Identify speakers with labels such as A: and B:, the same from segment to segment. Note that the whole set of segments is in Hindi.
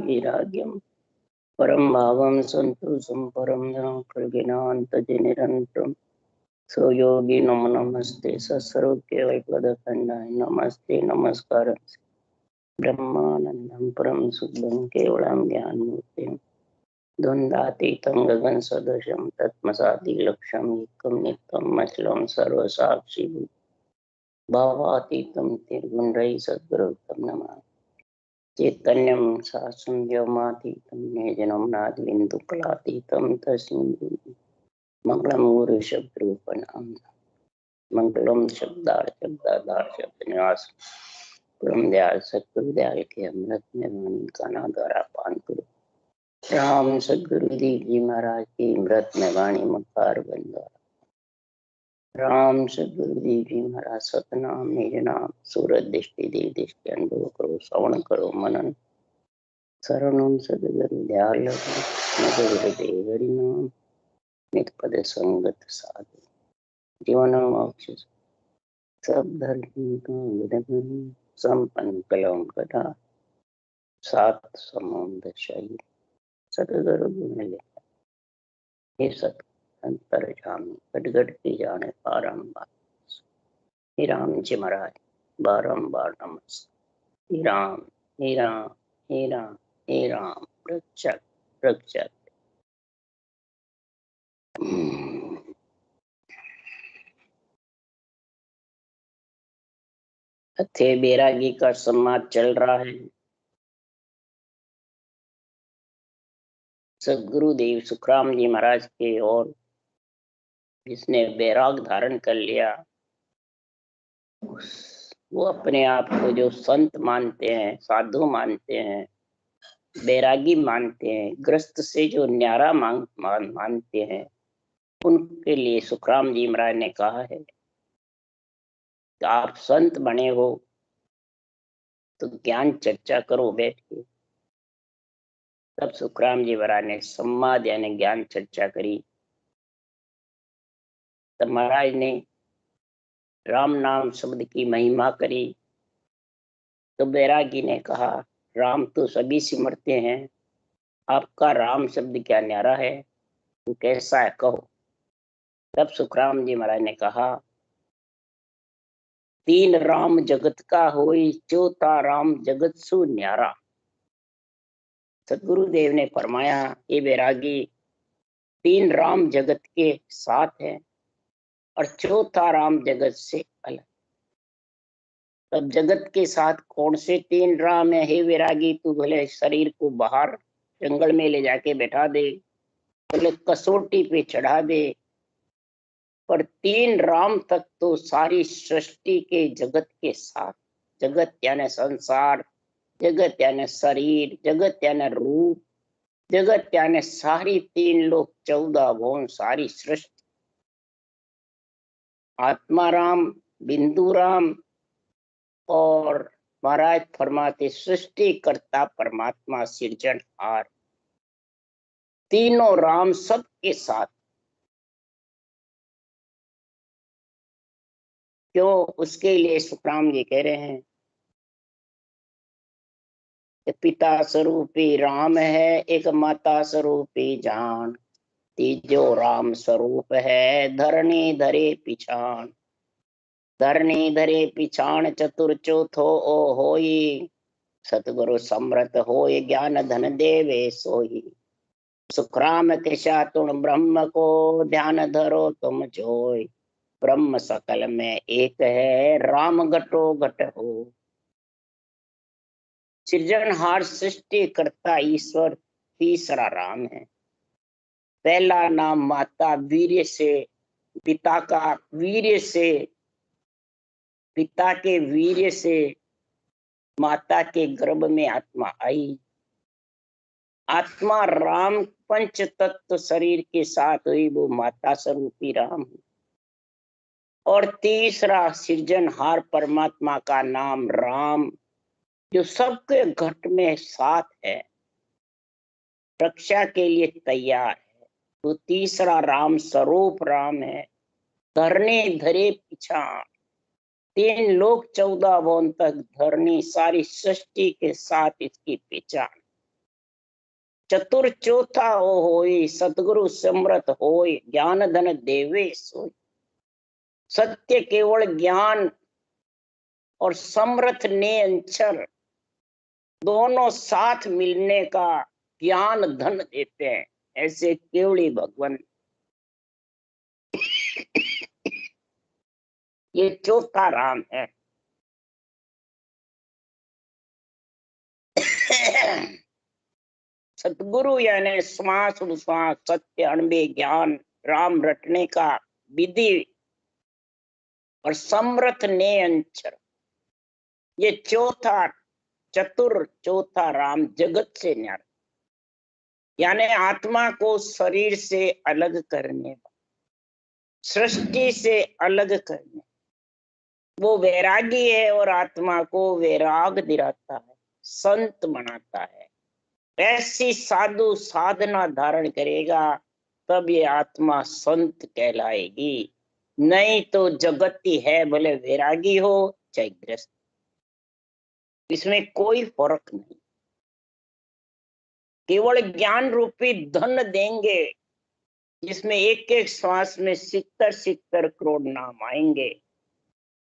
A: वैराग्यम परम भावम संतोषम परम निरंतरम सो योगी नमो नमस्ते सर्व केवल पदखंडाय नमस्ते नमस्कार ब्रह्मानंदम परम शुद्धम केवलम ज्ञान मूर्ति द्वंद्वातीतं गगन सदृशम तत्मसादि लक्ष्यम एकम नित्यम अचलम सर्व साक्षी भावातीतं निर्गुण रही सद्गुरुतम नमः चैतन्यम शासम व्योमातीतं निजनम नाद बिंदु कलातीतं तस्मै मंगलम गुरु शब्द रूपनाम मंगलम शब्दाधार शब्द निवास परम दयाल सतगुरु दयाल के अमृत में वाणी का ना द्वारा पान करो। राम सदगुरु देव जी महाराज की अमृत में वाणी मकार बंदा राम सदगुरु देव जी महाराज सतनाम निज नाम सूरत दृष्टि देव दृष्टि अनुभव करो श्रवण करो मनन शरणम सदगुरु दयाल मधुर नाम नित पद संगत साधु जीवन मोक्ष सब धर्म संपन्न कलम कथा सात समुद्र शहीद सतगुरु गुण हे सत अंतर जामी गटगट की जाने बारंबार हे राम जी महाराज बारंबार नमस्कार हे राम हे राम हे राम हे राम रक्षक रक्षक। थे बैरागी का संवाद चल रहा है। सदगुरुदेव सुखराम जी महाराज के और जिसने बैराग धारण कर लिया वो अपने आप को जो संत मानते हैं साधु मानते हैं बैरागी मानते हैं ग्रस्त से जो न्यारा मानते हैं उनके लिए सुखराम जी महाराज ने कहा है कि आप संत बने हो तो ज्ञान चर्चा करो बैठ के। तब सुखराम जी महाराज ने संवाद यानी ज्ञान चर्चा करी। तब महाराज ने राम नाम शब्द की महिमा करी। तो बैरागी ने कहा राम तो सभी सिमरते हैं, आपका राम शब्द क्या न्यारा है, वो कैसा है कहो। तब सुखराम जी महाराज ने कहा तीन राम जगत का होई चौथा राम जगत सु न्यारा। सदगुरुदेव ने फरमाया ये बैरागी तीन राम जगत के साथ है और चौथा राम जगत से अलग। तब जगत के साथ कौन से तीन राम है हे वैरागी, तू भले शरीर को बाहर जंगल में ले जाके बैठा दे, भले कसौटी पे चढ़ा दे, पर तीन राम तक तो सारी सृष्टि के जगत के साथ, जगत यानी संसार, जगत यानी शरीर, जगत यानी रूप, जगत यानी सारी तीन लोग 14 भुवन सारी सृष्टि, आत्मा राम, बिंदु राम और महाराज फरमाते सृष्टि करता परमात्मा सृजनहार, तीनों राम सबके साथ। क्यों? उसके लिए सुखराम जी कह रहे हैं कि पिता स्वरूपी राम है एक माता स्वरूपी जान, तीजो राम स्वरूप है धरणी धरे पिछान, धरणी धरे पिछान चतुर चौथो ओ होई, सतगुरु समृत होय ज्ञान धन देवे सोई, सुखराम कृषा तुण ब्रह्म को ध्यान धरो तुम जोय, ब्रह्म सकल में एक है राम घटो घट हो। सृजनहार सृष्टि करता ईश्वर तीसरा राम है। पहला नाम माता वीर्य से, पिता का वीर्य से, पिता के वीर्य से माता के गर्भ में आत्मा आई, आत्मा राम पंच तत्व शरीर के साथ हुई, वो माता स्वरूपी राम। और तीसरा सृजनहार परमात्मा का नाम राम जो सबके घट में साथ है, रक्षा के लिए तैयार है, तो तीसरा राम स्वरूप राम है। धरनी धरे पिछान, तीन लोग 14 भुवन तक धरनी सारी सृष्टि के साथ इसकी पहचान। चतुर चौथा होई, सतगुरु समृत होई, ज्ञान धन देवे सोई। सत्य केवल ज्ञान और समर्थ ने अंचर दोनों साथ मिलने का ज्ञान धन देते हैं, ऐसे केवली भगवान। ये चौथा राम है। सतगुरु यानी श्वास उश्वास सत्य अणबे ज्ञान राम रटने का विधि और समर्थ ने अंचर, ये चौथा चतुर चौथा राम जगत से न्यारा, यानी आत्मा को शरीर से अलग करने, सृष्टि से अलग करने, वो वैरागी है और आत्मा को वैराग दिलाता है, संत बनाता है। ऐसी साधु साधना धारण करेगा तब ये आत्मा संत कहलाएगी, नहीं तो जगती है, भले वैरागी हो चाहे ग्रस्त, इसमें कोई फर्क नहीं। केवल ज्ञान रूपी धन देंगे जिसमें एक एक श्वास में 70 करोड़ नाम आएंगे,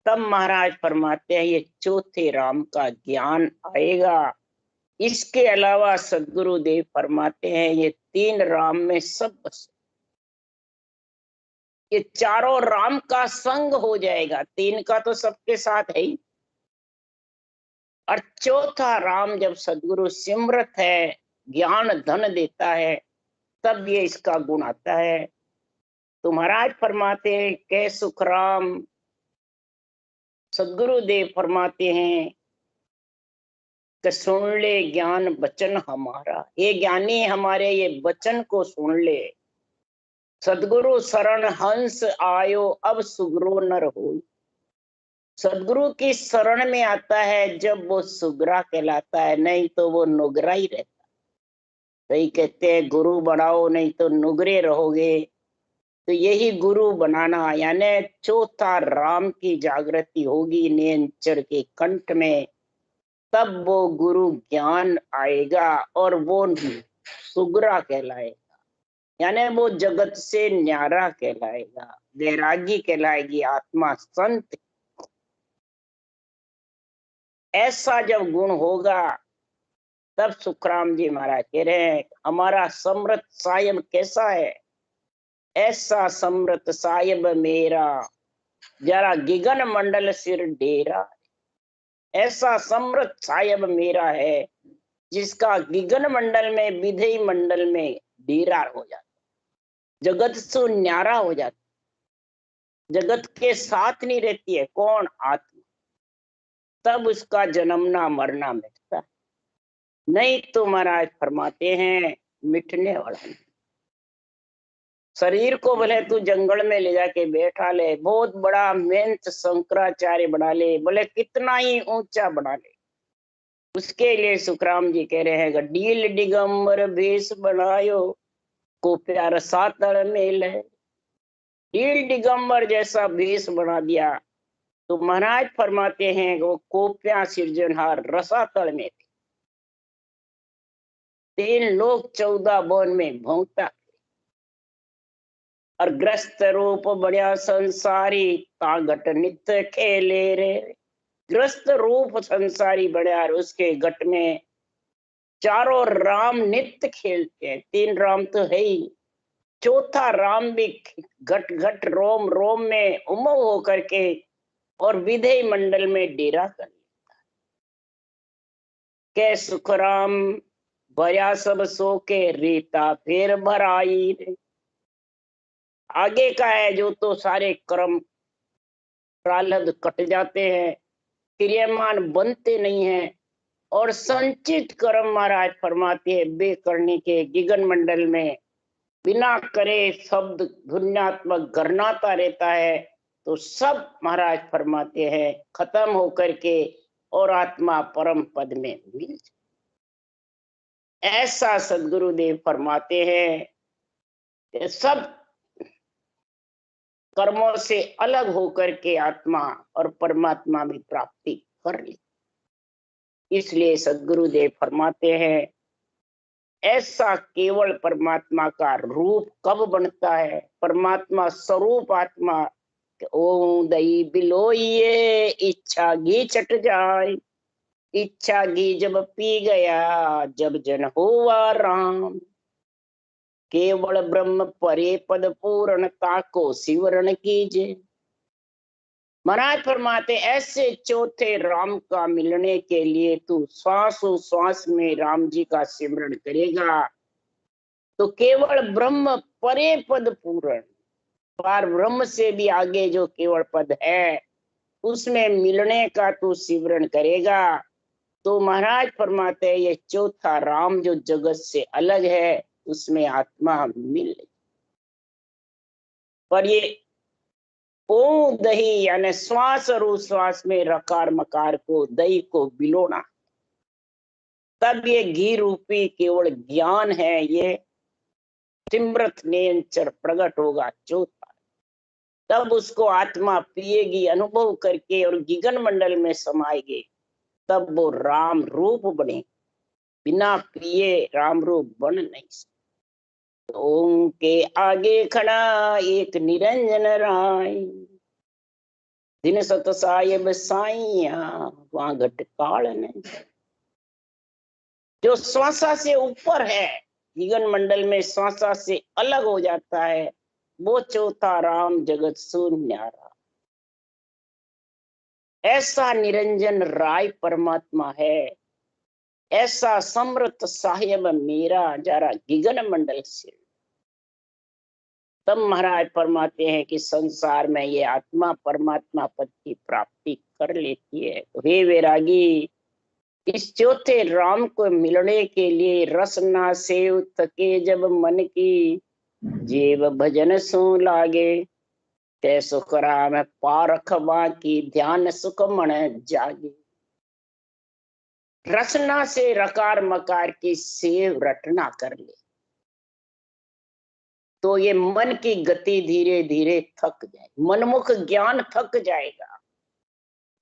A: तब महाराज फरमाते हैं ये चौथे राम का ज्ञान आएगा। इसके अलावा सदगुरुदेव फरमाते हैं ये 3 राम में सब बस, ये चारों राम का संग हो जाएगा, 3 का तो सबके साथ है ही, और चौथा राम जब सदगुरु सिमरत है, ज्ञान धन देता है, तब ये इसका गुण आता है। तो महाराज फरमाते हैं कै सुखराम, सदगुरुदेव फरमाते हैं कि सुन ले ज्ञान वचन हमारा, ये ज्ञानी हमारे ये वचन को सुन ले। सदगुरु शरण हंस आयो अब सुगरो नर हो, सदगुरु की शरण में आता है जब वो सुगरा कहलाता है, नहीं तो वो नुगरा ही रहता। सही कहते हैं गुरु बनाओ नहीं तो नुगरे रहोगे, तो यही गुरु बनाना, यानी चौथा राम की जागृति होगी नेंचर के कंठ में, तब वो गुरु ज्ञान आएगा और वो सुगरा कहलाएगा, यानी वो जगत से न्यारा कहलाएगा, वैरागी कहलाएगी आत्मा संत। ऐसा जब गुण होगा तब सुखराम जी महाराज कह रहे हैं हमारा समृत सायब कैसा है, ऐसा समृत सायब मेरा जरा गिगन मंडल सिर डेरा, ऐसा समृत सायब मेरा है जिसका गिगन मंडल में विधेय मंडल में डेरा हो जाता, जगत से न्यारा हो जाता, जगत के साथ नहीं रहती है। कौन? आत्मा। तब उसका जन्मना मरना मिटता है, नहीं तो महाराज फरमाते हैं मिटने वाला नहीं। शरीर को भले तू जंगल में ले जाके बैठा ले, बहुत बड़ा मेहनत शंकराचार्य बना ले, भले कितना ही ऊंचा बना ले, उसके लिए सुखराम जी कह रहे हैं डील दिगंबर भेष बनायो को प्यार सातड़ मेल है। डील दिगंबर जैसा भेष बना दिया तो महाराज फरमाते हैं वो कोप्या सिरजनहार रसातल में थे, 3 लोग 14 वन में भोंगता, और ग्रस्त रूप बढ़िया संसारी तागट नित्य खेले रे, ग्रस्त रूप संसारी बढ़िया, उसके गट में चारों राम नित्य खेलते हैं। 3 राम तो है ही, चौथा राम भी घट घट रोम रोम में उमव होकर के और विधेय मंडल में डेरा कर लेता है। कै सुखराम भया सब सो के रीता फिर भराई रे, आगे का है जो तो सारे कर्म प्रारब्ध कट जाते हैं, क्रियामान बनते नहीं हैं, और संचित कर्म महाराज फरमाते हैं बे करने के गिगन मंडल में बिना करे शब्द धुन्यात्मक गरनाता रहता है, तो सब महाराज फरमाते हैं खत्म होकर के और आत्मा परम पद में मिल जाए। ऐसा सदगुरुदेव फरमाते हैं कि सब कर्मों से अलग होकर के आत्मा और परमात्मा में प्राप्ति कर ली। इसलिए सदगुरुदेव फरमाते हैं ऐसा केवल परमात्मा का रूप कब बनता है? परमात्मा स्वरूप आत्मा ओम दही बिलोइए इच्छा घी चट जाए, इच्छा घी जब पी गया जब जन हुआ राम, केवल ब्रह्म परे पद पूर्णता को सिवरण कीजिए। महाराज फरमाते ऐसे चौथे राम का मिलने के लिए तू श्वास में राम जी का सिमरण करेगा तो केवल ब्रह्म परे पद पूर्ण, पार ब्रह्म से भी आगे जो केवल पद है उसमें मिलने का तू सिमरण करेगा तो महाराज फरमाते हैं ये चौथा राम जो जगत से अलग है उसमें आत्मा मिल। पर ये ओ दही यानी श्वास और उश्वास में रकार मकार को दही को बिलोना, तब ये घी रूपी केवल ज्ञान है, ये तिम्रत नेंचर प्रकट होगा चौथा। तब उसको आत्मा पिएगी अनुभव करके और गगन मंडल में समाएगी, तब वो राम रूप बने। बिना पिए राम रूप बन नहीं सकता। ओम के आगे खड़ा एक निरंजन राय, दिन सत साहेब साइया वहां घट काल नहीं। जो श्वासा से ऊपर है, गगन मंडल में श्वासा से अलग हो जाता है, वो चौथा राम जगत शून्यारा। ऐसा निरंजन राय परमात्मा है, ऐसा समृत साहेब मेरा जरा गगन मंडल से। तब महाराज फरमाते हैं कि संसार में ये आत्मा परमात्मा पद की प्राप्ति कर लेती है। तो हे वैरागी, इस चौथे राम को मिलने के लिए रसना सेव थके जब मन की, जीव भजन सो लागे ते सुख राम पारखवा की, ध्यान सुख मन जागे। रसना से रकार मकार की सेव रटना कर ले तो ये मन की गति धीरे धीरे थक जाए, मनमुख ज्ञान थक जाएगा।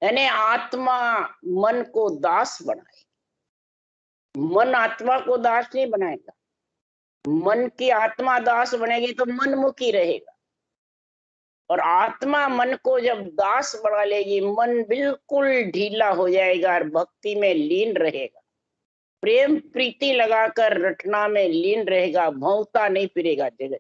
A: यानी आत्मा मन को दास बनाएगी, मन आत्मा को दास नहीं बनाएगा। मन की आत्मा दास बनेगी तो मनमुखी रहेगा, और आत्मा मन को जब दास बना लेगी मन बिल्कुल ढीला हो जाएगा और भक्ति में लीन रहेगा, प्रेम प्रीति लगाकर रटना में लीन रहेगा, भौंकता नहीं फिरेगा। जगह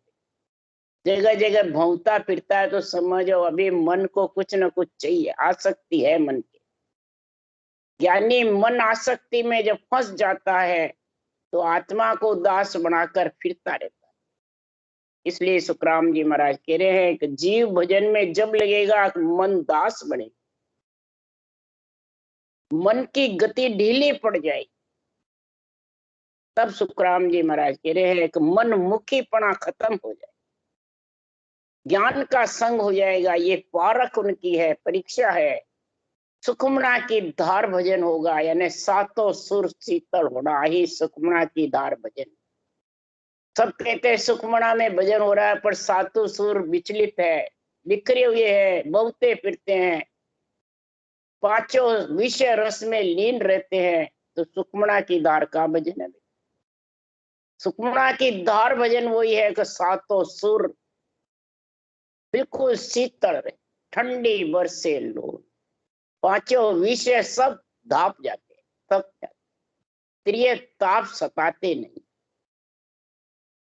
A: जगह जगह भौंकता फिरता है तो समझो अभी मन को कुछ न कुछ चाहिए, आसक्ति है मन की। यानी मन आसक्ति में जब फंस जाता है तो आत्मा को दास बनाकर फिरता रहता है। इसलिए सुखराम जी महाराज कह रहे हैं कि जीव भजन में जब लगेगा मन दास बने, मन की गति ढीली पड़ जाएगी, तब सुखराम जी महाराज कह रहे हैं कि मन मुखीपना खत्म हो जाए, ज्ञान का संग हो जाएगा। ये पारख उनकी है, परीक्षा है। सुखमना की धार भजन होगा, यानी सातों सुर शीतल होना ही सुखमना की धार भजन। सब कहते हैं सुखमना में भजन हो रहा है पर सातों सुर विचलित है, बिखरे हुए हैं, बहुते फिरते हैं, पांचों विषय रस में लीन रहते हैं, तो सुखमना की धार का भजन है। सुखमना की धार भजन वही है कि सातों सुर बिल्कुल शीतल रहे, ठंडी बरसे लो, पांचों विषय सब धाप जाते, थक जाते, प्रिय ताप सताते नहीं,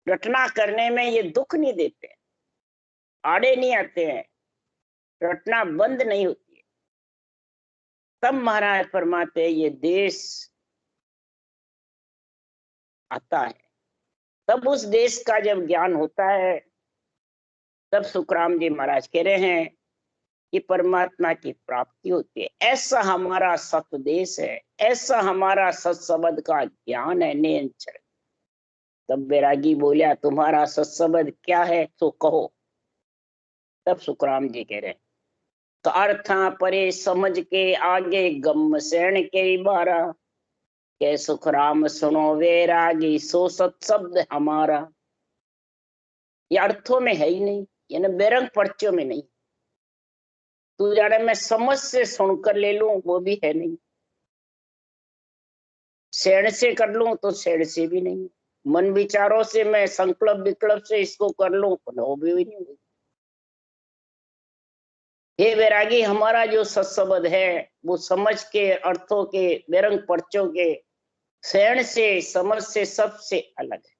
A: रटना करने में ये दुख नहीं देते, आड़े नहीं आते हैं, रटना बंद नहीं होती है। तब महाराज फरमाते ये देश आता है, तब उस देश का जब ज्ञान होता है तब सुखराम जी महाराज कह रहे हैं कि परमात्मा की प्राप्ति होती है। ऐसा हमारा सतदेश है, ऐसा हमारा सत्सबद का ज्ञान है निरंतर। तब वैरागी बोलिया तुम्हारा सत्सबद क्या है तो कहो। तब सुखराम जी कह रहे था परे समझ के आगे गम सैण के बारा, के सुखराम सुनो वैरागी सो सत्शब्द हमारा। ये अर्थों में है ही नहीं, यानी बेरंग पर्चों में नहीं। तू जाने मैं समझ से सुनकर ले लूं वो भी है नहीं, शेण से कर लूं तो शेण से भी नहीं, मन विचारों से मैं संकल्प विकल्प से इसको कर लूं, वो भी नहीं होगी। हे वैरागी, हमारा जो सत्संबंध है वो समझ के, अर्थों के, बेरंग पर्चों के, सहन से, समझ से, सबसे अलग है।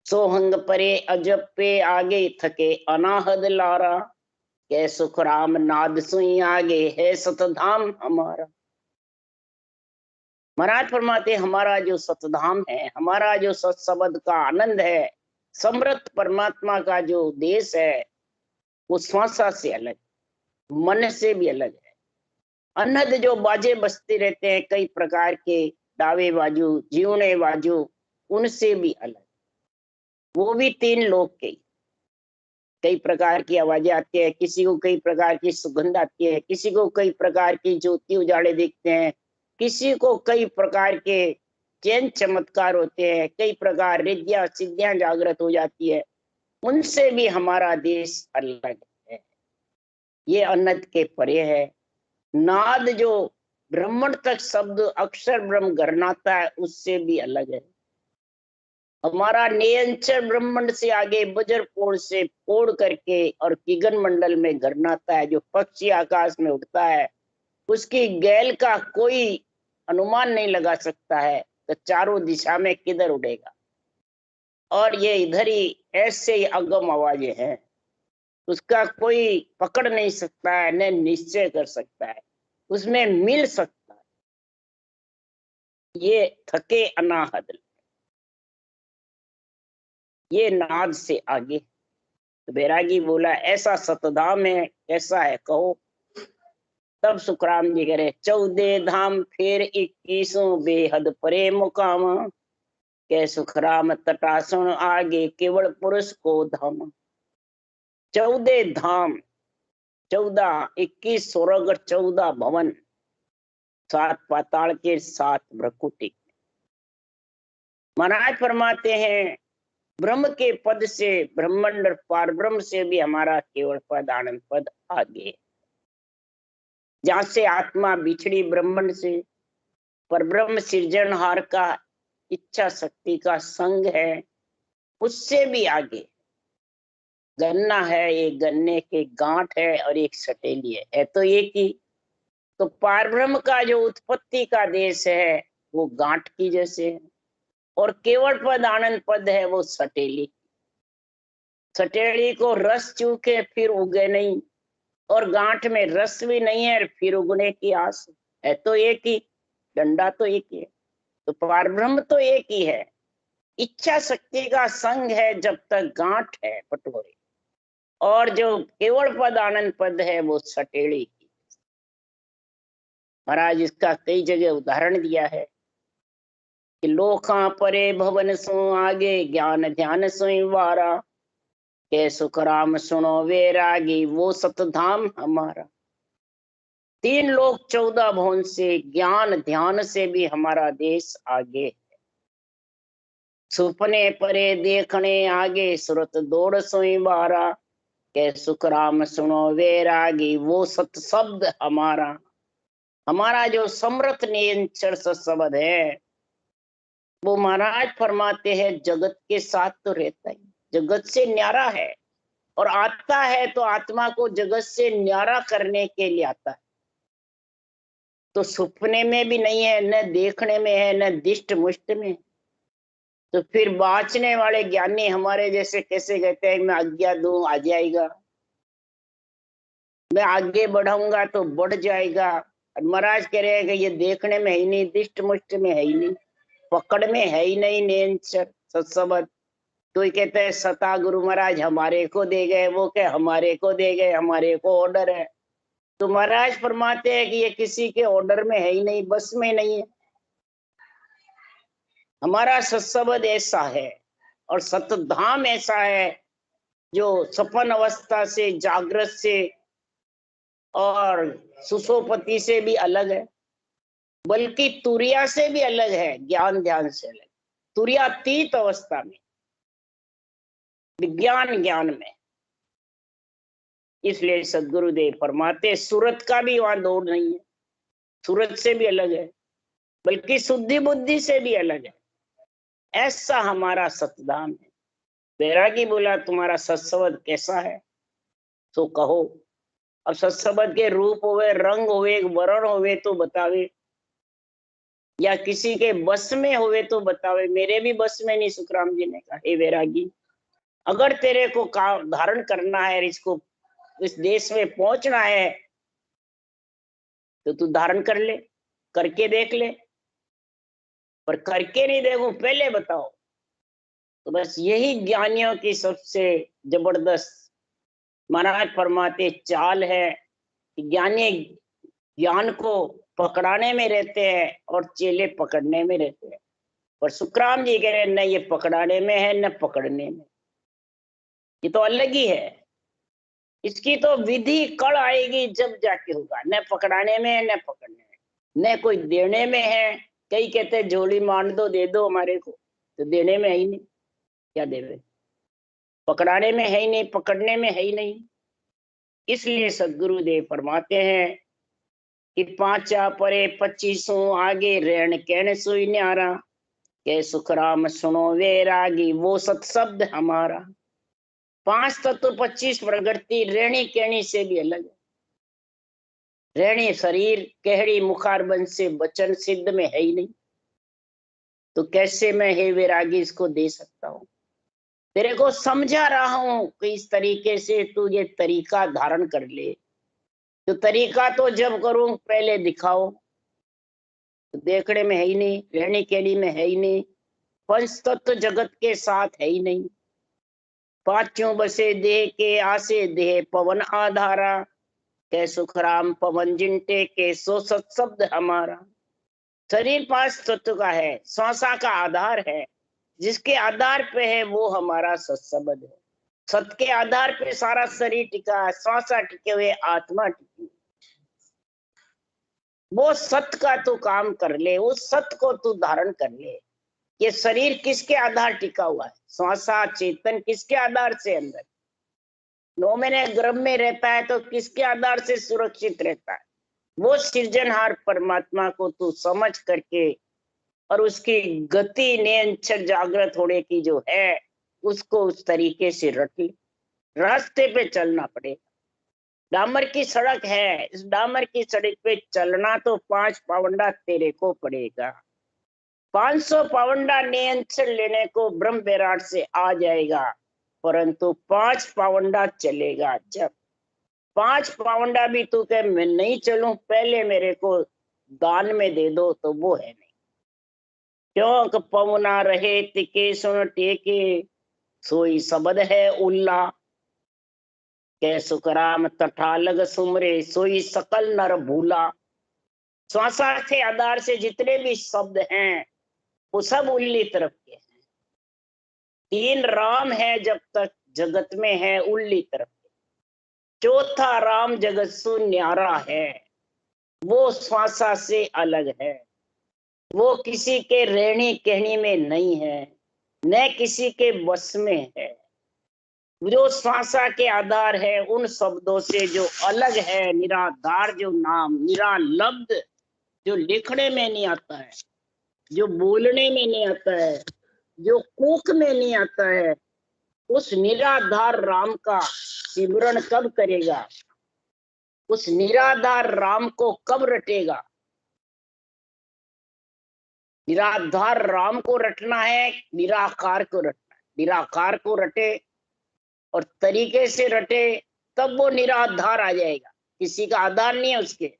A: सोहंग परे अजब पे आगे थके अनाहद लारा, के सुख राम नाद सुई आगे है सतधाम हमारा। महाराज फरमाते हमारा जो सतधाम है, हमारा जो सत्संबंध का आनंद है, समृद्ध परमात्मा का जो देश है, वो श्वासा से अलग, मन से भी अलग है। अनहद जो बाजे बजते रहते हैं कई प्रकार के, डावे बाजू, जीवने बाजू, उनसे भी अलग, वो भी तीन लोक के। कई प्रकार की आवाजें आती है, किसी को कई प्रकार की सुगंध आती है, किसी को कई प्रकार की ज्योति उजाले दिखते हैं, किसी को कई प्रकार के चैन चमत्कार होते हैं, कई प्रकार रिद्धियां सिद्धियां जागृत हो जाती है। उनसे भी हमारा देश अलग है, ये अनंत के परे है। नाद जो ब्रह्मण तक शब्द अक्षर ब्रह्म गरनाता है, उससे भी अलग है। हमारा नियंचर ब्रह्मांड से आगे बजर पोड़ से पोड़ करके और किगन मंडल में गरनाता है। जो पक्षी आकाश में उड़ता है, उसकी गैल का कोई अनुमान नहीं लगा सकता है, तो चारों दिशा में किधर उड़ेगा। और ये इधर ही ऐसे ही अगम आवाजें हैं, उसका कोई पकड़ नहीं सकता है, न निश्चय कर सकता है, उसमें मिल सकता है। ये थके अनाहद, ये नाद से आगे। तो बैरागी बोला ऐसा सतधाम है, कैसा है कहो। तब सुखराम जी कह रहे 14 धाम फिर 21 बेहद परे मुकाम, के सुखराम तटासुन आगे केवल पुरुष को धाम। 14 धाम, 14 21 स्वर्ग, 14 भवन, 7 पाताल के 7 भ्रकुटी। महाराज फरमाते हैं ब्रह्म के पद से, ब्रह्मांड पार ब्रह्म से भी हमारा केवल पद आनंद पद आगे। जहां से आत्मा बिछड़ी ब्रह्मांड से, पर ब्रह्म सृजनहार का इच्छा शक्ति का संग है, उससे भी आगे। गन्ना है, एक गन्ने के गांठ है और एक सटेली है तो एक ही। तो पार ब्रह्म का जो उत्पत्ति का देश है वो गांठ की जैसे है, और केवल पद आनंद पद है वो सटेली। सटेली को रस चूके फिर उगे नहीं, और गांठ में रस भी नहीं है फिर उगने की आस है तो एक ही। डंडा तो एक ही है, तो पार ब्रह्म तो एक ही है। इच्छा शक्ति का संग है जब तक गांठ है पटोरी, और जो केवल पद आनंद पद है वो सटेली की। महाराज इसका कई जगह उदाहरण दिया है कि लोका परे भवन सो आगे, ज्ञान ध्यान सोई वारा, के सुखराम सुनो वैरागी वो सतधाम हमारा। 3 लोक 14 भवन से, ज्ञान ध्यान से भी हमारा देश आगे है। सुपने परे देखने आगे, सुरत दौड़ सोई बारा, के सुखराम सुनो वैरागी वो सत शब्द हमारा। हमारा जो समृत नियंत्रण सत्संबंध है, वो महाराज फरमाते हैं जगत के साथ तो रहता ही, जगत से न्यारा है, और आता है तो आत्मा को जगत से न्यारा करने के लिए आता है। तो सुपने में भी नहीं है, न देखने में है, न दिष्ट मुष्ट में। तो फिर बाँचने वाले ज्ञानी हमारे जैसे कैसे कहते हैं मैं आज्ञा दूं आ जाएगा, मैं आगे बढ़ाऊंगा तो बढ़ जाएगा। और महाराज कह रहे हैं कि ये देखने में ही नहीं, दिष्ट मुष्ट में है ही नहीं, पकड़ में है ही नहीं नेंचर सत्संबंध। तो ये कहते हैं सता गुरु महाराज हमारे को दे गए, वो क्या हमारे को दे गए, हमारे को ऑर्डर है। तो महाराज फरमाते हैं कि ये किसी के ऑर्डर में है ही नहीं, बस में नहीं है। हमारा सत्संबंध ऐसा है, और सतधाम ऐसा है जो सपन अवस्था से, जागृत से और सुसोपति से भी अलग है, बल्कि तुरिया से भी अलग है, ज्ञान ध्यान से अलग। तुरियातीत अवस्था में, विज्ञान ज्ञान में। इसलिए सदगुरुदेव फरमाते सूरत का भी वहां दौड़ नहीं है, सूरत से भी अलग है, बल्कि शुद्धि बुद्धि से भी अलग है। ऐसा हमारा सतधाम है। बैरागी बोला तुम्हारा सत्सबद कैसा है, तो कहो। अब सत्सबद के रूप होवे, रंग होवे, वर्ण होवे तो बतावे, या किसी के बस में होवे तो बतावे। मेरे भी बस में नहीं। सुखराम जी ने कहा, हे बैरागी, अगर तेरे को काम धारण करना है, इसको इस देश में पहुंचना है, तो तू धारण कर ले, करके देख ले। पर करके नहीं देखो, पहले बताओ। तो बस यही ज्ञानियों की सबसे जबरदस्त महाराज फरमाते चाल है कि ज्ञानी ज्ञान को पकड़ाने में रहते हैं और चेले पकड़ने में रहते हैं। पर सुखराम जी कह रहे हैं, न ये पकड़ाने में है न पकड़ने में, ये तो अलग ही है। इसकी तो विधि कड़ आएगी जब जाके होगा। न पकड़ाने में है न पकड़ने में, न कोई देने में है। कई कहते हैं झोली मान दो, दे दो हमारे को, तो देने में है ही नहीं, क्या देवे। पकड़ाने में है ही नहीं, पकड़ने में है ही नहीं। इसलिए सदगुरुदेव फरमाते हैं कि पांचा परे 25 आगे रहन कहने सोई न्यारा, के सुखराम सुनो वैरागी वो सत्शब्द हमारा। 5 तत्व 25 प्रकृति रेणी कहनी से भी अलग है। रेणी शरीर कहड़ी मुखारबंद से वचन सिद्ध में है ही नहीं, तो कैसे मैं हे वैरागी इसको दे सकता हूँ। तेरे को समझा रहा हूं कि इस तरीके से तू ये तरीका धारण कर ले। तो तरीका तो जब करूं पहले दिखाओ, तो देखने में है ही नहीं, रहने केली में है ही नहीं, पंच तत्व जगत के साथ है ही नहीं। पांचों बसे देह के आसे देह पवन आधारा, के सुखराम पवन जिंटे के सो सत्शब्द हमारा। शरीर 5 तत्व का है, श्वासा का आधार है, जिसके आधार पे है वो हमारा सत्शब्द है। सत के आधार पे सारा शरीर टिका है, श्वासा टिके हुए, आत्मा टिकी। वो सत का तू काम कर ले, उस सत को तू धारण कर ले। ये शरीर किसके आधार टिका हुआ है? श्वासा चेतन किसके आधार से अंदर 9 महीने गर्भ में रहता है, तो किसके आधार से सुरक्षित रहता है? वो सृजनहार परमात्मा को तू समझ करके और उसकी गति नियंत्रण जागृत होने की जो है, उसको उस तरीके से रट ले। रास्ते पे चलना पड़ेगा। डामर की सड़क है, इस डामर की सड़क पे चलना तो 5 पावंडा तेरे को पड़ेगा। 500 पावंडा नियंत्रण लेने को ब्रह्म बैराट से आ जाएगा, परंतु 5 पावंडा चलेगा जब। 5 पावंडा भी तू कहे मैं नहीं चलूं, पहले मेरे को दान में दे दो, तो वो है नहीं। क्यों पवना रहे तिके सुन टेके, सोई शब्द है उल्ला, के सुखराम तठालग सुमरे सोई सकल नर भूला। श्वासार्थ आधार से जितने भी शब्द हैं वो सब उल्ली तरफ के हैं। 3 राम है जब तक जगत में है उल्ली तरफ के। चौथा राम जगत सु न्यारा है, वो श्वासा से अलग है। वो किसी के रहनी कहनी में नहीं है, न किसी के बस में है। जो श्वासा के आधार है उन शब्दों से जो अलग है, निराधार जो नाम, निरालब्ध जो लिखने में नहीं आता है, जो बोलने में नहीं आता है, जो कोख में नहीं आता है, उस निराधार राम का सिमरन कब करेगा? उस निराधार राम को कब रटेगा? निराधार राम को रटना है, निराकार को रटना है। निराकार को रटे और तरीके से रटे, तब वो निराधार आ जाएगा। किसी का आधार नहीं है उसके,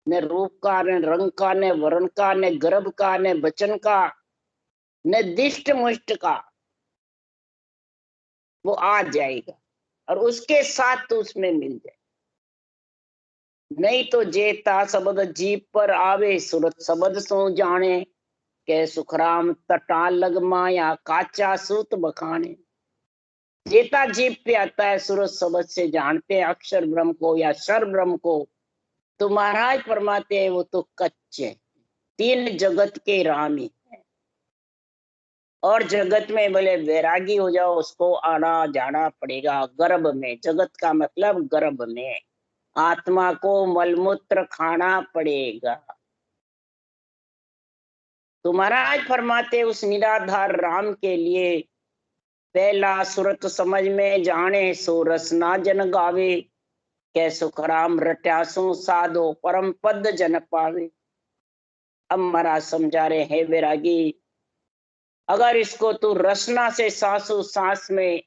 A: न रूप का, न रंग का, न वर्ण का, न गर्भ का, न वचन का, न दिष्ट मुष्ट का। वो आ जाएगा और उसके साथ तो उसमें मिल जाए। नहीं तो जेता शब्द जीप पर आवे, सुरत शब्द सो जाने, के सुखराम तटा लग माया काचा सूत बखाने। जेता जीप पे आता है, सूरज शब्द से जानते हैं अक्षर ब्रह्म को या शर ब्रह्म को, तो महाराज फरमाते हैं वो तो कच्चे 3 जगत के रामी है। और जगत में भले वैरागी हो जाओ, उसको आना जाना पड़ेगा गर्भ में। जगत का मतलब गर्भ में, आत्मा को मलमूत्र खाना पड़ेगा। तो महाराज फरमाते उस निराधार राम के लिए पहला सुरत समझ में जाने सो रस ना जन गावे, कै सुख राम रट्यासु साधो परम पद जन पावे। अब महाराज समझा रहे हैं वैरागी, अगर इसको तू रसना से सांसों सांस में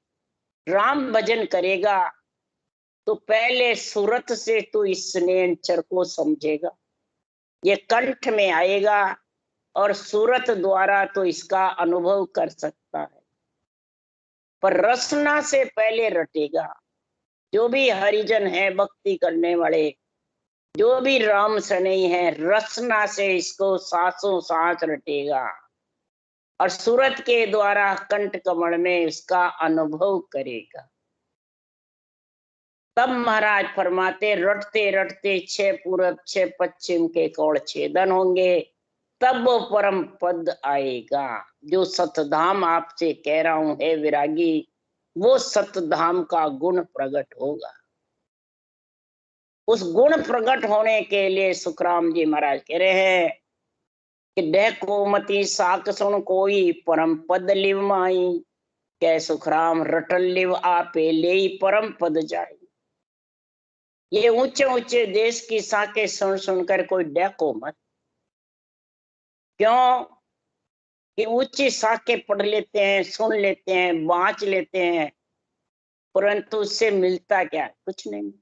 A: राम भजन करेगा तो पहले सूरत से तू इस स्नेहचर को समझेगा, ये कंठ में आएगा और सूरत द्वारा तो इसका अनुभव कर सकता है। पर रसना से पहले रटेगा। जो भी हरिजन है भक्ति करने वाले, जो भी राम सनई है, रसना से इसको सांसों सांस रटेगा और सूरत के द्वारा कंठ कमल में इसका अनुभव करेगा। तब महाराज फरमाते रटते रटते 6 पूरब 6 पश्चिम के कोण छेदन होंगे, तब वो परम पद आएगा। जो सतधाम आपसे कह रहा हूं है विरागी, वो सतधाम का गुण प्रकट होगा। उस गुण प्रकट होने के लिए सुखराम जी महाराज कह रहे हैं कि डह कोमती साक सुन कोई परम पद लिव माई, कै सुखराम रटल लिव आपे ले परम पद जाई। ये ऊंचे ऊंचे देश की साके सुन सुनकर कोई डको मत। क्यों कि ऊंची साके पढ़ लेते हैं, सुन लेते हैं, बाँच लेते हैं, परंतु उससे मिलता क्या? कुछ नहीं।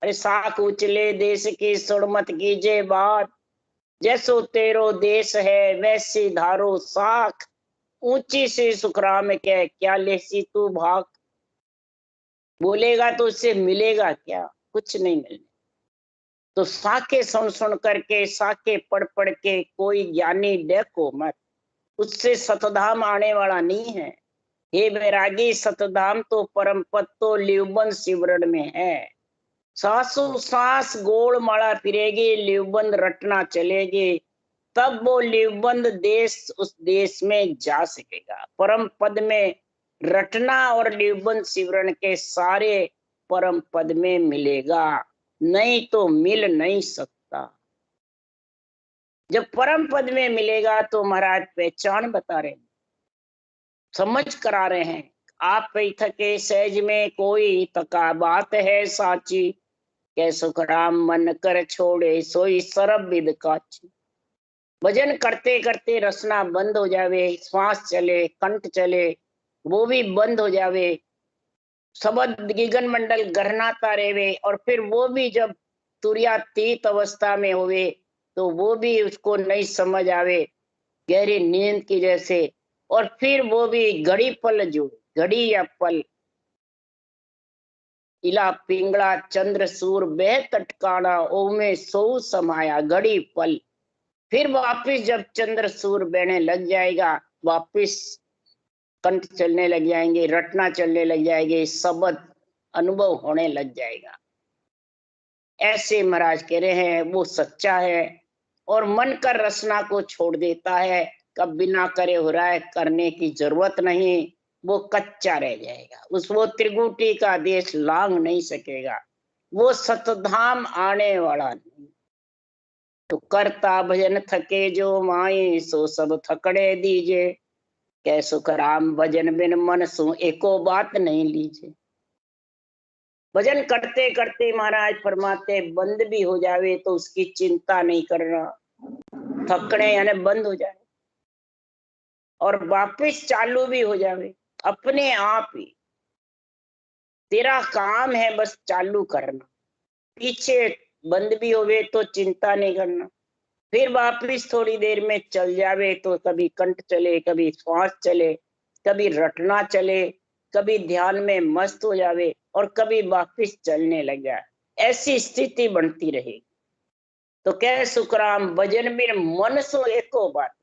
A: अरे साख उचले देश की सुर मत कीजे बात, जैसो तेरो देश है वैसी धारो साख, ऊंची सी सुखराम के क्या लेसी तू भाग। बोलेगा तो उससे मिलेगा क्या? कुछ नहीं मिलने। तो साके सुन सुन करके, साके पढ़ पढ़ के कोई ज्ञानी देखो मत, उससे सतधाम आने वाला नहीं है। हे वैरागी, सतधाम तो परम पद तो लिवबंद सिमरन में है। सांसों सांस गोल माला फिरेगी, लिवबंद रटना चलेगी, तब वो लिवबंद देश उस देश में जा सकेगा। परम पद में रटना और लिवबंद सिमरन के सारे परम पद में मिलेगा, नहीं तो मिल नहीं सकता। जब परम पद में मिलेगा तो महाराज पहचान बता रहे हैं, समझ करा रहे हैं। आप थके सहज में कोई तका बात है साची, कै सुखराम मन कर छोड़े सोई सरब विद काची। भजन करते करते रसना बंद हो जावे, श्वास चले, कंठ चले, वो भी बंद हो जावे, शब्द गिगन मंडल गहनाता रेवे, और फिर वो भी जब तुर्यातीत अवस्था में होवे तो वो भी उसको नहीं समझ आवे, गहरी नींद की जैसे, और फिर वो भी घड़ी पल जो घड़ी या पल, इला पिंगला चंद्र सूर बह तटकाना ओमे सो समाया घड़ी पल। फिर वापिस जब चंद्र सूर बहने लग जाएगा, वापिस कंठ चलने लग जाएंगे, रटना चलने लग जाएंगे, शब्द अनुभव होने लग जाएगा। ऐसे महाराज कह रहे हैं वो सच्चा है और मन कर रचना को छोड़ देता है, कब बिना करे हो रहा है, करने की जरूरत नहीं, वो कच्चा रह जाएगा, उस वो त्रिगुटी का देश लांग नहीं सकेगा, वो सतधाम आने वाला नहीं। तो करता भजन थके जो माई, सो सब थकड़े दीजे, कै सुख राम भजन बिन मन सु एको बात नहीं लीजे। भजन करते करते महाराज फरमाते बंद भी हो जावे तो उसकी चिंता नहीं करना, थकने यानी बंद हो जाए, और वापिस चालू भी हो जावे अपने आप ही। तेरा काम है बस चालू करना, पीछे बंद भी होवे तो चिंता नहीं करना, फिर वापिस थोड़ी देर में चल जावे तो कभी कंठ चले, कभी श्वास चले, कभी रटना चले, कभी ध्यान में मस्त हो जावे और कभी वापिस चलने लग जाए, ऐसी स्थिति बनती रहेगी। तो कह सुखराम भजन बिन मन सो एको बात,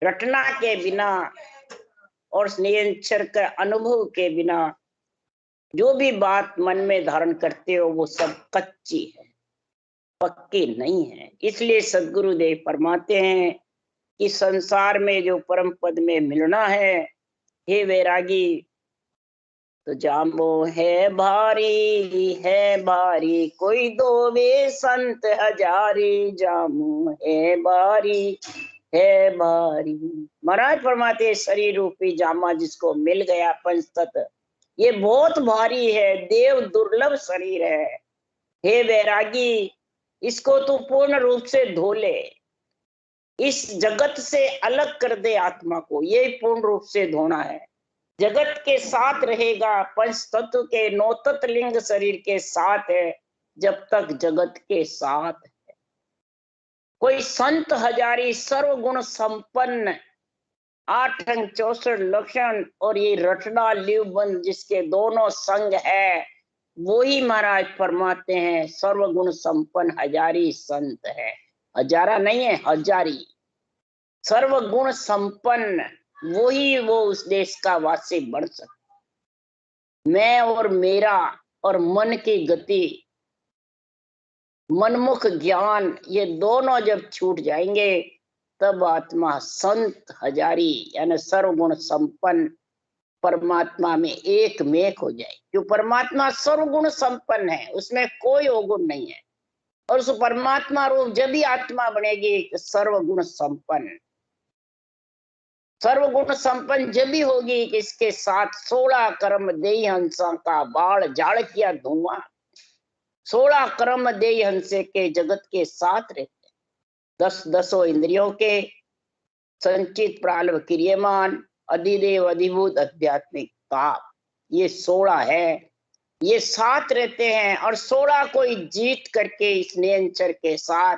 A: रटना के बिना और निरंतर के अनुभव के बिना जो भी बात मन में धारण करते हो वो सब कच्ची है, पक्की नहीं है। इसलिए सदगुरुदेव फरमाते हैं कि संसार में जो परम पद में मिलना है वैरागी, तो जामो है भारी कोई दो वे संत हजारी, जामो है भारी है भारी। महाराज फरमाते शरीर रूपी जामा जिसको मिल गया पंच तत्व, ये बहुत भारी है, देव दुर्लभ शरीर है। हे वैरागी, इसको तू पूर्ण रूप से धो ले, इस जगत से अलग कर दे आत्मा को, ये पूर्ण रूप से धोना है। जगत के साथ रहेगा, पंच तत्व के नौ तत्व लिंग शरीर के साथ है, जब तक जगत के साथ है। कोई संत हजारी सर्वगुण संपन्न 8 अंग 64 लक्षण और ये रटना लिवबंद जिसके दोनों संग है, वो ही महाराज फरमाते हैं सर्वगुण संपन्न हजारी संत है। हजारा नहीं है, हजारी। सर्वगुण संपन्न वही वो उस देश का वासी बन सकता। मैं और मेरा और मन की गति, मनमुख ज्ञान, ये दोनों जब छूट जाएंगे तब आत्मा संत हजारी यानी सर्वगुण संपन्न परमात्मा में एक मेक हो जाए। क्यों? परमात्मा सर्वगुण संपन्न है, उसमें कोई अवगुण नहीं है। और उस परमात्मा रूप जब भी आत्मा बनेगी सर्वगुण संपन्न, सर्वगुण संपन्न जब भी होगी कि इसके साथ 16 कर्म देही हंसा का बाढ़ झाड़ किया धुआं। 16 कर्म देही हंसे के जगत के साथ रहते, 10 इंद्रियों के संचित प्रालभ क्रियमान अधिदेव अधिभूत आध्यात्मिक ताप, ये 16 है, ये साथ रहते हैं। और 16 को जीत करके इस नियंचर के साथ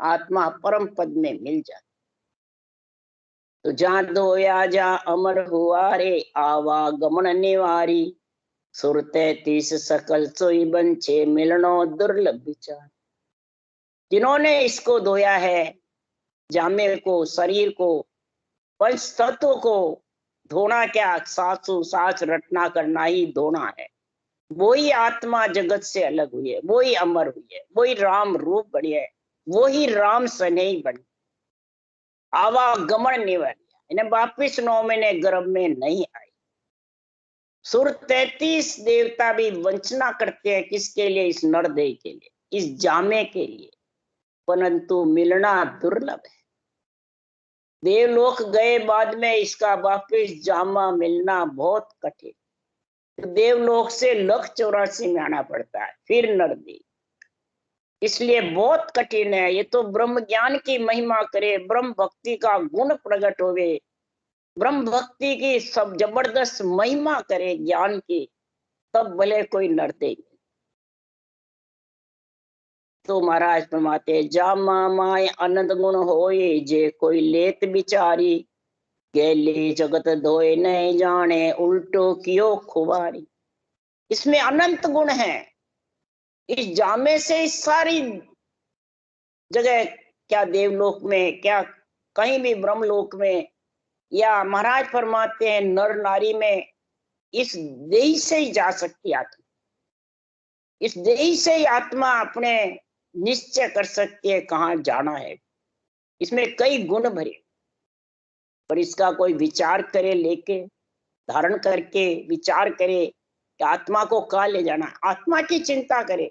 A: आत्मा परम पद में मिल जाती। तो जहाँ दोया जहाँ अमर हुआ रे, आवागमन निवारी, सुर 33 सकल सोई बंछे मिलनो दुर्लभ विचार। जिन्होंने इसको धोया है, जामे को, शरीर को, पंच तत्व को धोना, क्या सासु सास रटना करना ही धोना है। वही आत्मा जगत से अलग हुई है, वही अमर हुई है, वही राम रूप बनी है, वही राम स्नेही बनी, आवागमन निवारी, इन्हें वापिस 9 महीने गर्भ में नहीं आई। सुर 33 देवता भी वंचना करते हैं, किसके लिए? इस नरदेह के लिए, इस जामे के लिए, परंतु मिलना दुर्लभ है। देवलोक गए बाद में इसका वापिस जामा मिलना बहुत कठिन। तो देवलोक से 184 में आना पड़ता है, फिर नरदेह, इसलिए बहुत कठिन है। ये तो ब्रह्म ज्ञान की महिमा करे, ब्रह्म भक्ति का गुण प्रकट होवे, ब्रह्म भक्ति की सब जबरदस्त महिमा करे ज्ञान की, तब भले कोई नरते। तो महाराज फरमाते जामा माय अनंत गुण होए, जे कोई लेत बिचारी, गेली जगत धोए नहीं जाने, उल्टो कियो खुबारी। इसमें अनंत गुण है, इस जामे से इस सारी जगह, क्या देवलोक में, क्या कहीं भी ब्रह्मलोक में, या महाराज फरमाते हैं नर नारी में, इस देह से ही जा सकती आत्मा, इस देह से ही आत्मा अपने निश्चय कर सकती है कहाँ जाना है। इसमें कई गुण भरे, पर इसका कोई विचार करे, लेके धारण करके विचार करे कि आत्मा को कहाँ ले जाना, आत्मा की चिंता करे।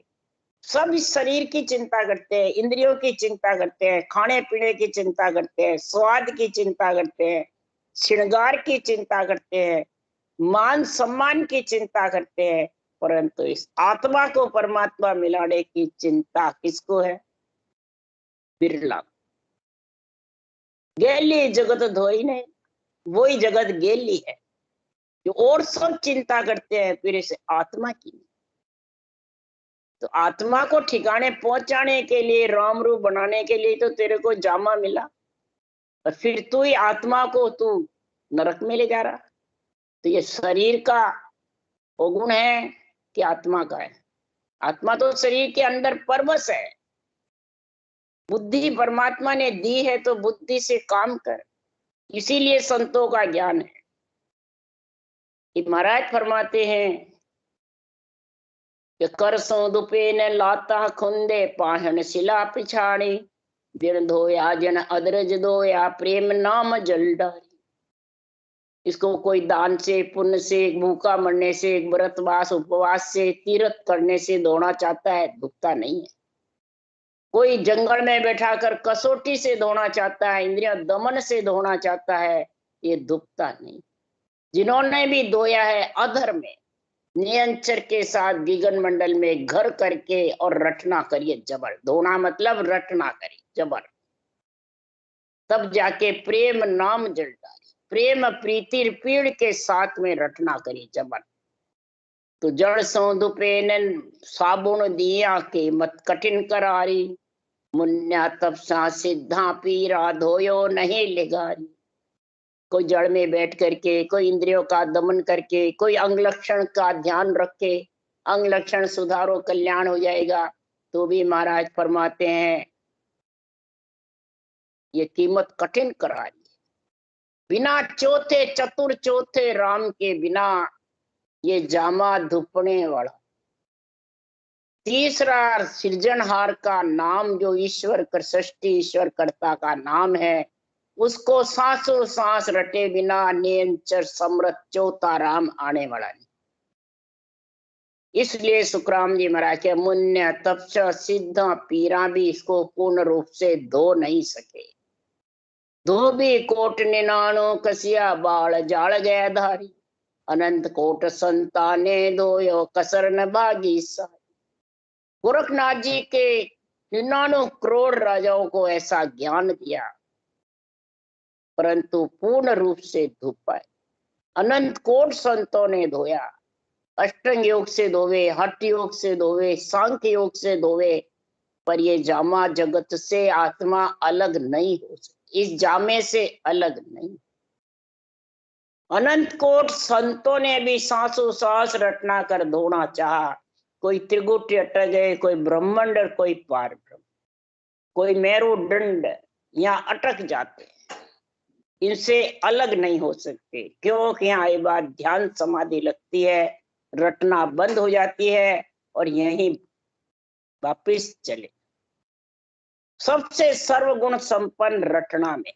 A: सब इस शरीर की चिंता करते हैं, इंद्रियों की चिंता करते हैं, खाने पीने की चिंता करते हैं, स्वाद की चिंता करते हैं, श्रृंगार की चिंता करते हैं, मान सम्मान की चिंता करते हैं, परंतु इस आत्मा को परमात्मा मिलाने की चिंता किसको है? बिरला। गेली जगत धोई नहीं, वही जगत गेली है जो और सब चिंता करते हैं, फिर इस आत्मा की। तो आत्मा को ठिकाने पहुंचाने के लिए, राम रूप बनाने के लिए तो तेरे को जामा मिला, और फिर तू ही आत्मा को तू नरक में ले जा रहा। तो ये शरीर का अवगुण है कि आत्मा का है? आत्मा तो शरीर के अंदर परवश है। बुद्धि परमात्मा ने दी है तो बुद्धि से काम कर, इसीलिए संतों का ज्ञान है। कि महाराज फरमाते हैं कि कर सो दुपे न लाता खुंदे, पाहन शिला पिछाड़ी, दिन धोया जन अदरज धोया, प्रेम नाम जल डारी। इसको कोई दान से, पुण्य से, भूखा मरने से, व्रतवास उपवास से, तीर्थ करने से धोना चाहता है, दुखता नहीं है। कोई जंगल में बैठा कर कसौटी से धोना चाहता है, इंद्रिय दमन से धोना चाहता है, ये धुपता नहीं। जिन्होंने भी धोया है अधर में, नियंचर के साथ गगन मंडल में घर करके और रटना करिए जबर। धोना मतलब रटना करिए जबर, तब जाके प्रेम नाम जल डाली। प्रेम प्रीति पीड़ के साथ में रटना करिए जबर। तो जड़ सौंधु पेनन साबुन दिया के मत कठिन करारी, मुन्या तपसा सिद्धा पीरा धोयो नहीं लिगारी। कोई जड़ में बैठ करके, कोई इंद्रियों का दमन करके, कोई अंग लक्षण का ध्यान रख के अंग लक्षण सुधारो कल्याण हो जाएगा, तो भी महाराज फरमाते हैं ये कीमत कठिन करा रही है। बिना चौथे चतुर चौथे राम के बिना ये जामा धुपने वाला। तीसरा सृजनहार का नाम जो ईश्वर कर सृष्टि ईश्वर कर्ता का नाम है, उसको सांसों सांस रटे बिना नियंचर समृत चौथा राम आने वाला नहीं। इसलिए सुखराम जी महाराज के मुन्य तपस सिद्धा पीरा भी इसको पूर्ण रूप से धो नहीं सके। धोबी कोट निनानो कसिया बाल जाल गया धारी, अनंत कोट संताने धोयो कसर न भागी सारी। गोरखनाथ जी के 99 करोड़ राजाओं को ऐसा ज्ञान दिया, परंतु पूर्ण रूप से धो पाए। अनंत कोट संतों ने धोया, अष्टांग योग से धोवे, हठ योग से धोवे, सांख्य योग से धोवे, पर ये जामा जगत से आत्मा अलग नहीं हो सकती, इस जामे से अलग नहीं। अनंत कोट संतों ने भी सांसों सांस रटना कर धोना चाहा। कोई त्रिगुटी अटक गए, कोई ब्रह्मांड, कोई पार ब्रह्म, कोई मेरुदंड यहाँ अटक जाते, इनसे अलग नहीं हो सकते। क्योंकि यहाँ ये बात ध्यान समाधि लगती है, रटना बंद हो जाती है और यहीं वापिस चले। सबसे सर्वगुण संपन्न रटना में,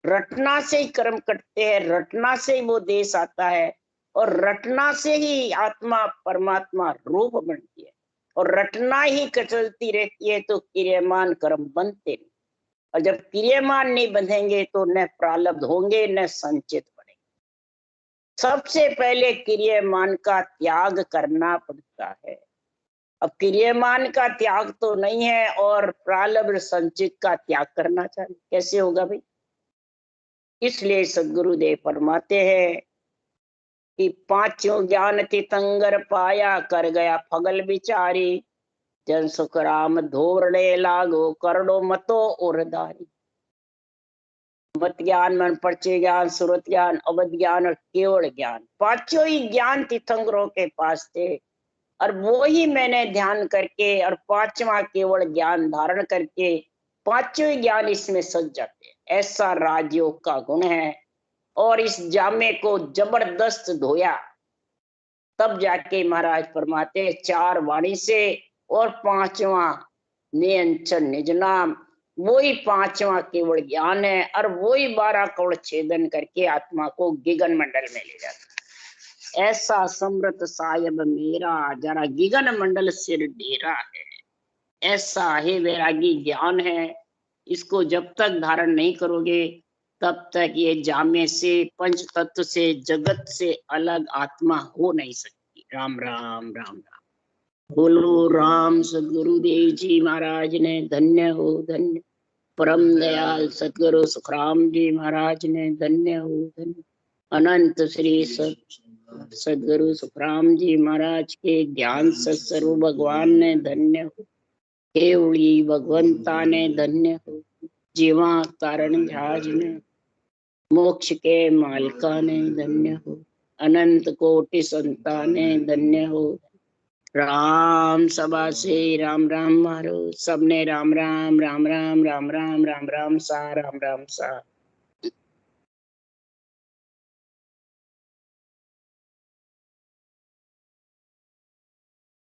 A: रटना से ही कर्म कटते हैं, रटना से ही वो देश आता है, और रटना से ही आत्मा परमात्मा रूप बनती है, और रटना ही कचलती रहती है तो क्रियमान कर्म बनते नहीं। और जब क्रियमान नहीं बंधेंगे तो न प्रारब्ध होंगे न संचित बनेंगे। सबसे पहले क्रियमान का त्याग करना पड़ता है। अब क्रियमान का त्याग तो नहीं है और प्रारब्ध संचित का त्याग करना चाहिए, कैसे होगा भाई? इसलिए सदगुरुदेव फरमाते हैं कि पांचों ज्ञान तीर्थंकर पाया, कर गया फगल बिचारी, जन सुख राम धोरणे लागो करडो मतो उर्धारी। मत ज्ञान, मन परिचय ज्ञान, सुरत ज्ञान, अवध ज्ञान और केवल ज्ञान, पांचों ही ज्ञान तीर्थंकरों के पास थे, और वो ही मैंने ध्यान करके और पांचवा केवल ज्ञान धारण करके पांचों ही ज्ञान इसमें सज जाते हैं। ऐसा राजयोग का गुण है। और इस जामे को जबरदस्त धोया, तब जाके महाराज फरमाते चार वाणी से और पांचवा नियंचन निज नाम, वही पांचवा केवल ज्ञान है, और वही 12 करोड़ छेदन करके आत्मा को गगन मंडल में ले जाता है। ऐसा समृत साहिब मेरा, जरा गगन मंडल सिर डेरा है। ऐसा है वैरागी ज्ञान है। इसको जब तक धारण नहीं करोगे तब तक ये जामे से, पंच तत्व से, जगत से अलग आत्मा हो नहीं सकती। राम राम राम राम। बोलो राम सदगुरुदेव जी महाराज ने धन्य हो, धन्य। परम दयाल सदगुरु सुखराम जी महाराज ने धन्य हो, धन्य। अनंत श्री सदगुरु सुखराम जी महाराज के ज्ञान सत्स्वरूप भगवान ने धन्य हो, केवली भगवंता ने धन्य हो, जीवा कारण झाज ने, मोक्ष के मालका ने धन्य हो, अनंत कोटि संताने धन्य हो। राम सभा से राम राम मारो, सबने राम राम राम राम राम राम राम राम सा, राम राम सा।